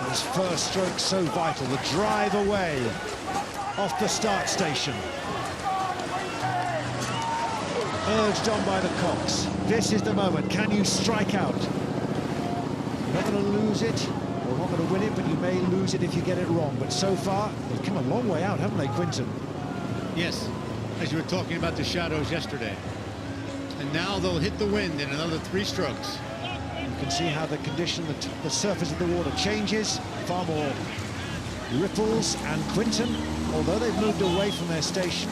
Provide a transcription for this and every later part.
His first stroke so vital, the drive away off the start station. Urged on by the cocks. This is the moment. Can you strike out? You're not going to lose it, or not going to win it, but you may lose it if you get it wrong. But so far, they've come a long way out, haven't they, Quintin? Yes, as you were talking about the shadows yesterday. And now they'll hit the wind in another 3 strokes. You can see how the condition, the surface of the water changes, far more ripples, and Quintin, although they've moved away from their station,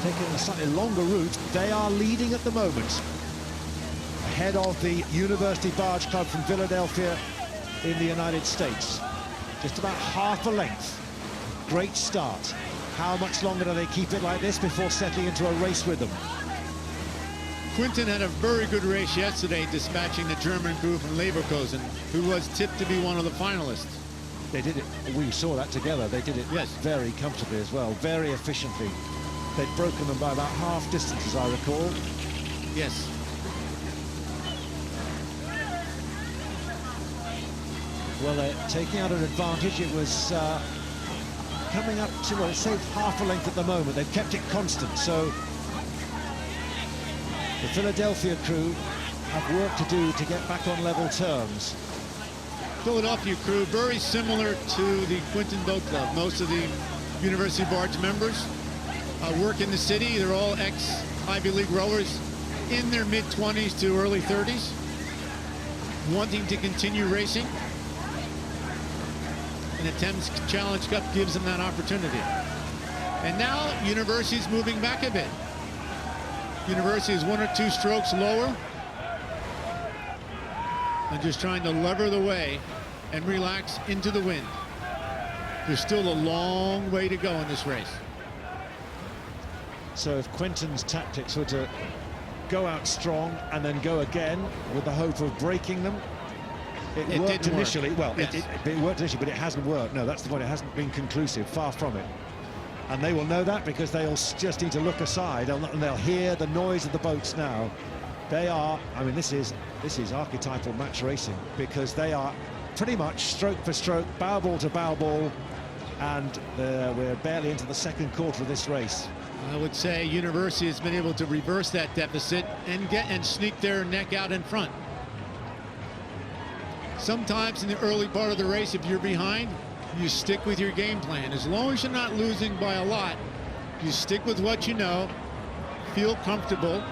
taking a slightly longer route, they are leading at the moment, ahead of the University Barge Club from Philadelphia in the United States. Just about half a length. Great start. How much longer do they keep it like this before settling into a race with them? Quintin had a very good race yesterday, dispatching the German crew from Leverkusen, who was tipped to be one of the finalists. They did it, we saw that together, they did it very comfortably as well, very efficiently. They'd broken them by about half distance, as I recall. Yes. Well, they're taking out an advantage. It was coming up to, well, say half a length at the moment. They've kept it constant, so the Philadelphia crew have work to do to get back on level terms. Philadelphia crew, very similar to the Quintin Boat Club. Most of the University Barge members work in the city. They're all ex-Ivy League rowers in their mid-20s to early 30s, wanting to continue racing. And the Thames Challenge Cup gives them that opportunity. And now University's moving back a bit. University is 1 or 2 strokes lower, and just trying to lever the way and relax into the wind. There's still a long way to go in this race. So if Quintin's tactics were to go out strong and then go again with the hope of breaking them, it worked initially. Well, yes. it worked initially, but it hasn't worked. No, that's the point. It hasn't been conclusive, far from it. And they will know that because they'll just need to look aside and they'll hear the noise of the boats now. They are, I mean, this is archetypal match racing, because they are pretty much stroke for stroke, bow ball to bow ball, and we're barely into the second quarter of this race. I would say University has been able to reverse that deficit and sneak their neck out in front. Sometimes in the early part of the race, if you're behind, you stick with your game plan. As long as you're not losing by a lot, you stick with what you know, feel comfortable.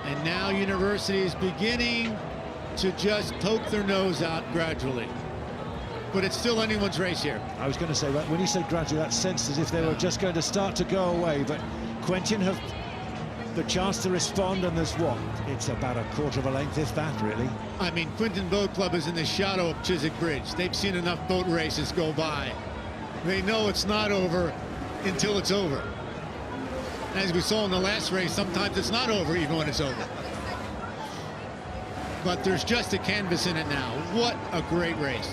And now University is beginning to just poke their nose out gradually. But it's still anyone's race here. I was going to say, when you said gradually, that sensed as if they were just going to start to go away. But Quintin have the chance to respond, and there's what? It's about a quarter of a length, if that, really. I mean, Quintin Boat Club is in the shadow of Chiswick Bridge. They've seen enough boat races go by. They know it's not over until it's over. As we saw in the last race, sometimes it's not over even when it's over. But there's just a canvas in it now. What a great race.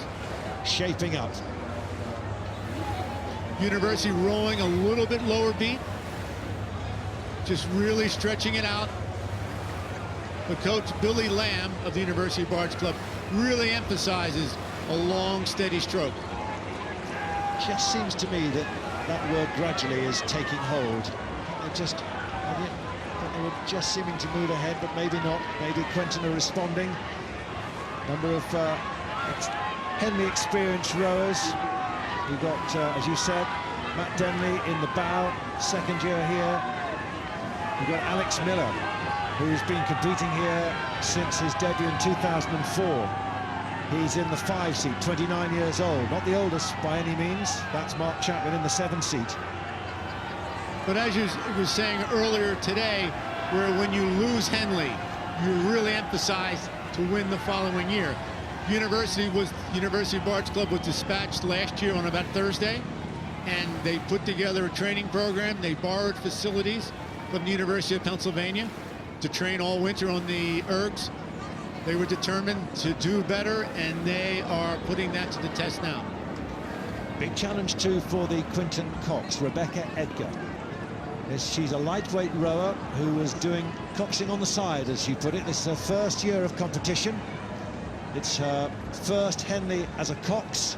Shaping up. University rowing a little bit lower beat. Just really stretching it out. The coach, Billy Lamb of the University Barge Club, really emphasizes a long, steady stroke. Just seems to me that that word gradually is taking hold. They were just seeming to move ahead, but maybe not. Maybe Quintin are responding. Number of Henley experienced rowers. We've got, as you said, Matt Denley in the bow, second year here. We've got Alex Miller, who's been competing here since his debut in 2004. He's in the 5 seat, 29 years old. Not the oldest by any means. That's Mark Chapman in the 7 seat. But as you were saying earlier today, where when you lose Henley, you really emphasize to win the following year. University Barge Club was dispatched last year on about Thursday, and they put together a training program. They borrowed facilities from the University of Pennsylvania to train all winter on the ergs. They were determined to do better, and they are putting that to the test now. Big challenge too for the Quintin Cox, Rebecca Edgar. She's a lightweight rower who was doing coxing on the side, as you put it. This is her first year of competition. It's her first Henley as a cox.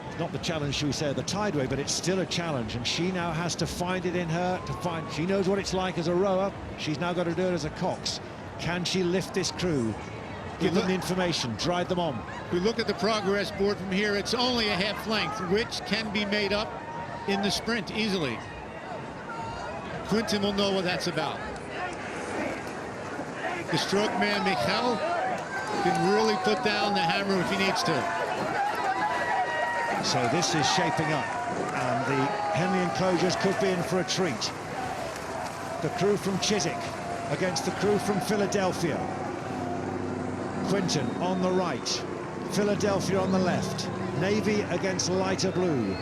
It's not the challenge, shall we say, of the tideway, but it's still a challenge, and she now has to find it in her to find. She knows what it's like as a rower. She's now got to do it as a cox. Can she lift this crew? Give them the information, drive them on. If we look at the progress board from here, it's only a half length, which can be made up in the sprint easily. Quintin will know what that's about. The stroke man, Michael, can really put down the hammer if he needs to. So this is shaping up, and the Henley enclosures could be in for a treat. The crew from Chiswick against the crew from Philadelphia. Quintin on the right, Philadelphia on the left. Navy against lighter blue.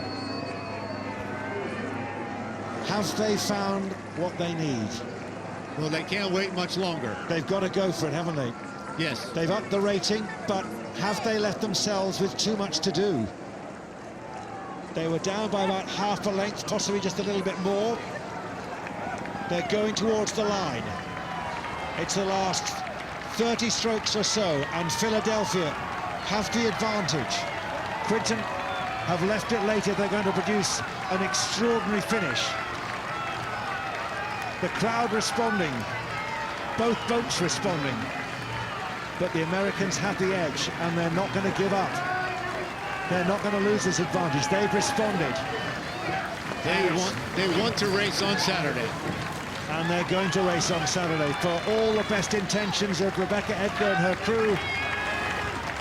Have they found what they need? Well, they can't wait much longer. They've got to go for it, haven't they? Yes. They've upped the rating, but have they left themselves with too much to do? They were down by about half a length, possibly just a little bit more. They're going towards the line. It's the last 30 strokes or so, and Philadelphia have the advantage. Quintin have left it later. They're going to produce an extraordinary finish. The crowd responding, both boats responding, but the Americans have the edge, and they're not going to give up. They're not going to lose this advantage. They've responded. They want to race on Saturday. And they're going to race on Saturday. For all the best intentions of Rebecca Edgar and her crew,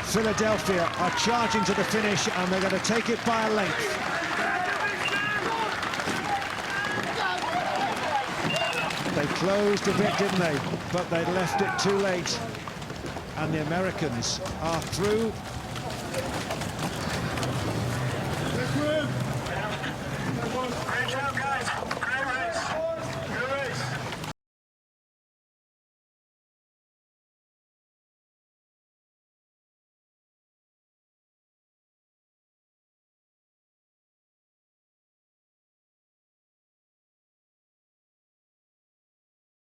Philadelphia are charging to the finish, and they're going to take it by a length. They closed a bit, didn't they? But they left it too late. And the Americans are through